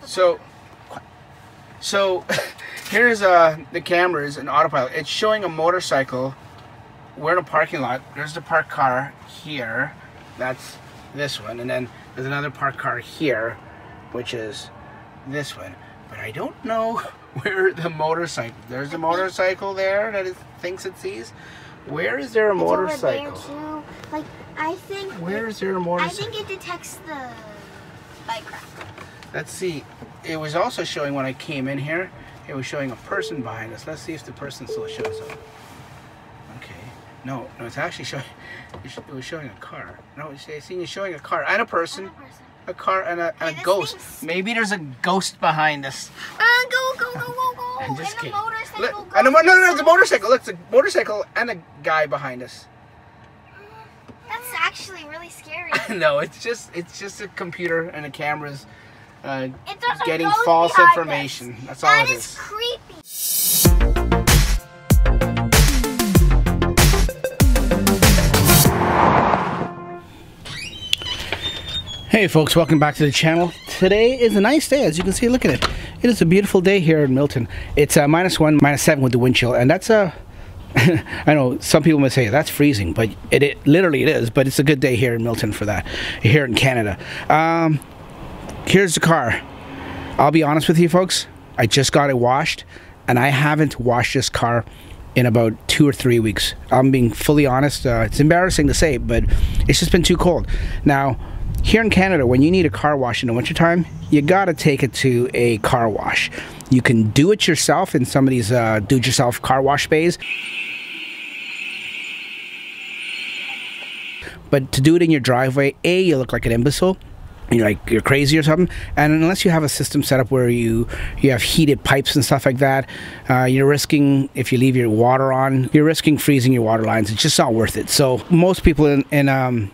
So here's the cameras and autopilot. It's showing a motorcycle. We're in a parking lot. There's the parked car here. That's this one. And then there's another parked car here, which is this one. But I don't know where the motorcycle. There's a motorcycle there that it thinks it sees. Where is there a motorcycle? Over there too. Like, I think. Where is there a motorcycle? I think it detects the bike rack. Let's see. It was also showing when I came in here. It was showing a person behind us. Let's see if the person still shows up. Okay. No, it's actually showing. It was showing a car. No, it's showing a car and a person. A car and a ghost. Maybe there's a ghost behind us. Go. I'm just kidding. Motorcycle. No, it's a motorcycle. Look, it's a motorcycle and a guy behind us. That's actually really scary. No, it's just a computer and the cameras getting ghost false behind information. us. That's all That it is is. creepy. Hey folks, welcome back to the channel. Today is a nice day, as you can see. Look at it. It is a beautiful day here in Milton. It's -1, -7 with the wind chill, and that's a I know some people may say that's freezing, but it literally it is. But it's a good day here in Milton for that, here in Canada. Here's the car. I'll be honest with you folks, I just got it washed, and I haven't washed this car in about 2 or 3 weeks. I'm being fully honest. It's embarrassing to say, but it's just been too cold. Now, here in Canada, when you need a car wash in the wintertime, you gotta take it to a car wash. You can do it yourself in some of these do-it-yourself car wash bays. But to do it in your driveway, A, you look like an imbecile. You're crazy or something. And unless you have a system set up where you have heated pipes and stuff like that, you're risking, if you leave your water on, you're risking freezing your water lines. It's just not worth it. So most people in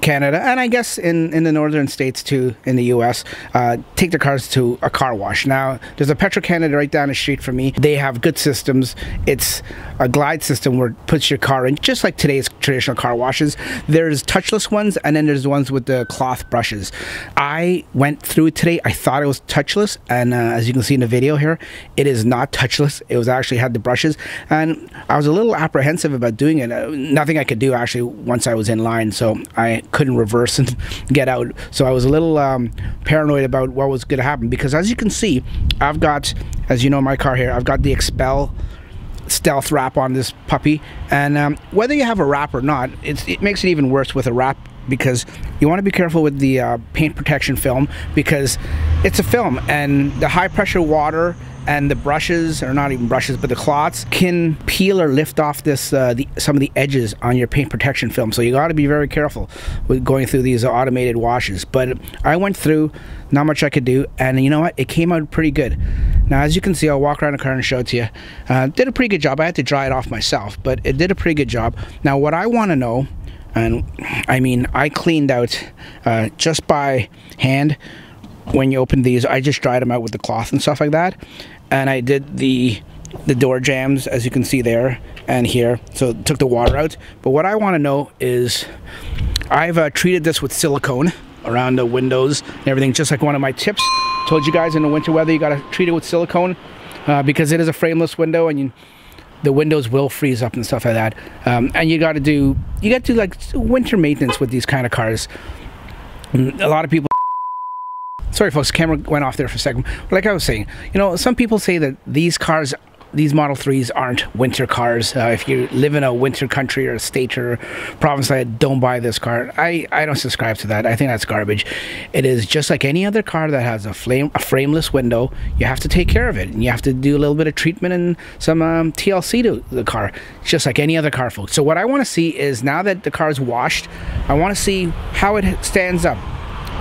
Canada, and I guess in the northern states too, in the US, take their cars to a car wash. Now, there's a Petro-Canada right down the street from me. They have good systems. It's a glide system where it puts your car in, just like today's traditional car washes. There's touchless ones, and then there's the ones with the cloth brushes. I went through it today. I thought it was touchless, and as you can see in the video here, it is not touchless. It was actually had the brushes, and I was a little apprehensive about doing it. Nothing I could do actually once I was in line, so I couldn't reverse and get out. So I was a little paranoid about what was going to happen, because as you can see, I've got, as you know, my car here, I've got the XPEL stealth wrap on this puppy, and whether you have a wrap or not, it makes it even worse with a wrap, because you want to be careful with the paint protection film, because it's a film, and the high pressure water and the brushes, or not even brushes, but the cloths can peel or lift off this some of the edges on your paint protection film. So you got to be very careful with going through these automated washes. But I went through, not much I could do, and you know what, it came out pretty good. Now, as you can see, I'll walk around the car and show it to you. Did a pretty good job. I had to dry it off myself, but it did a pretty good job. Now, what I want to know, and I mean, I cleaned out just by hand. When you open these, I just dried them out with the cloth and stuff like that, and I did the door jambs, as you can see there and here, so it took the water out. But what I want to know is, I've treated this with silicone around the windows and everything, just like one of my tips. Told you guys in the winter weather, you got to treat it with silicone, because it is a frameless window, and the windows will freeze up and stuff like that. And you got to do like winter maintenance with these kind of cars. A lot of people, sorry folks, camera went off there for a second. Like I was saying, you know, some people say that these cars, these Model 3s aren't winter cars. If you live in a winter country or a state or province, don't buy this car. I don't subscribe to that. I think that's garbage. It is just like any other car that has a frameless window. You have to take care of it, and you have to do a little bit of treatment and some TLC to the car. It's just like any other car, folks. So what I want to see is, now that the car is washed, I want to see how it stands up.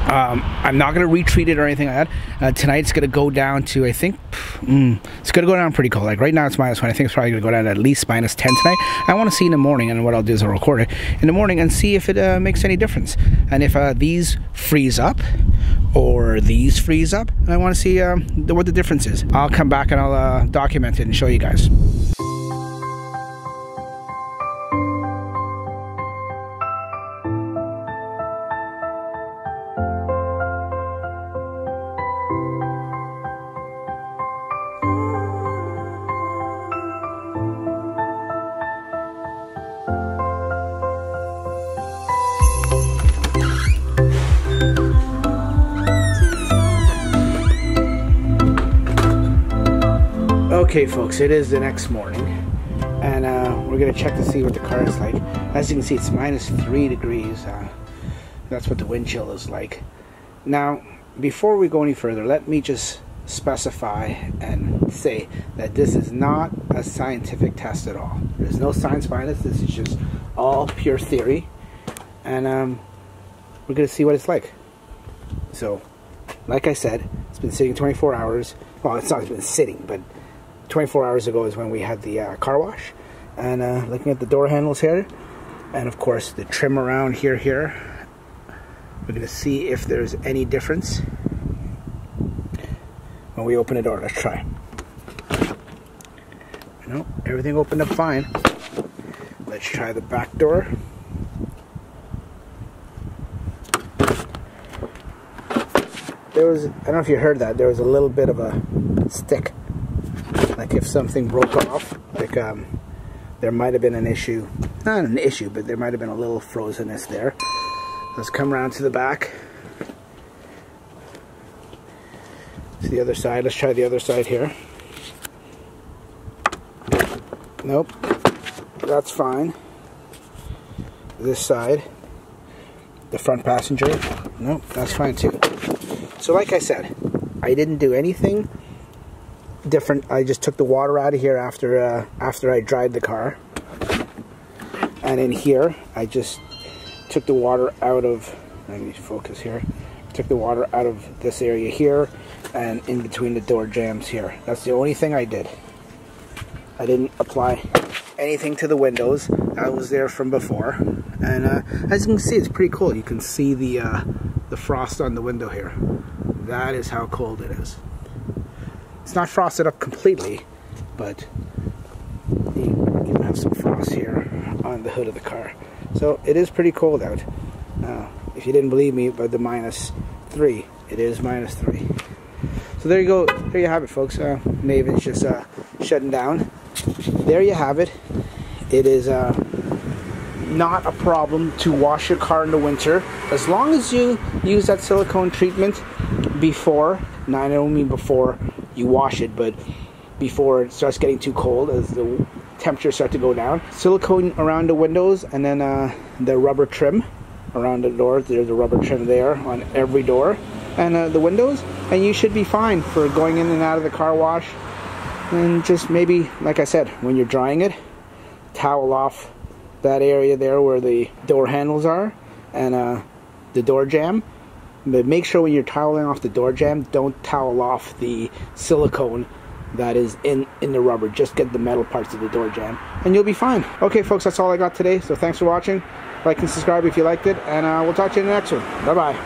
I'm not going to retreat it or anything like that. Tonight it's going to go down to, I think, it's going to go down pretty cold. Like right now it's -1. I think it's probably going to go down to at least -10 tonight. I want to see in the morning, and what I'll do is I'll record it in the morning and see if it makes any difference. And if these freeze up or these freeze up, I want to see what the difference is. I'll come back and I'll document it and show you guys. Okay folks, it is the next morning, and we're going to check to see what the car is like. As you can see, it's -3 degrees. That's what the wind chill is like. Now, before we go any further, let me just specify and say that this is not a scientific test at all. There's no science behind this. This is just all pure theory, and we're going to see what it's like. So, like I said, it's been sitting 24 hours. Well, it's not been sitting, but 24 hours ago is when we had the car wash. And looking at the door handles here, and of course the trim around here, we're going to see if there's any difference when we open the door. Let's try. No, everything opened up fine. Let's try the back door. There was, I don't know if you heard that, there was a little bit of a stick. Like if something broke off, like there might have been an issue. Not an issue, but there might have been a little frozenness there. Let's come around to the back. To the other side. Let's try the other side here. Nope. That's fine. This side. The front passenger. Nope, that's fine too. So like I said, I didn't do anything different. I just took the water out of here after I dried the car, and in here I just took the water out of, let me focus here, took the water out of this area here and in between the door jambs here. That's the only thing I did. I didn't apply anything to the windows. That was there from before, and as you can see, it's pretty cool. You can see the frost on the window here. That is how cold it is. It's not frosted up completely, but you have some frost here on the hood of the car. So it is pretty cold out. If you didn't believe me, by the -3, it is -3. So there you go. There you have it, folks. Maven's just shutting down. There you have it. It is not a problem to wash your car in the winter, as long as you use that silicone treatment before. Now, I don't mean before you wash it, but before it starts getting too cold, as the temperatures start to go down. Silicone around the windows, and then the rubber trim around the door. There's a rubber trim there on every door and the windows, and you should be fine for going in and out of the car wash. And just maybe, like I said, when you're drying it, towel off that area there where the door handles are and the door jamb. But make sure when you're toweling off the door jamb, don't towel off the silicone that is in the rubber. Just get the metal parts of the door jamb and you'll be fine. Okay folks, that's all I got today. So thanks for watching. Like and subscribe if you liked it, and we'll talk to you in the next one. Bye bye.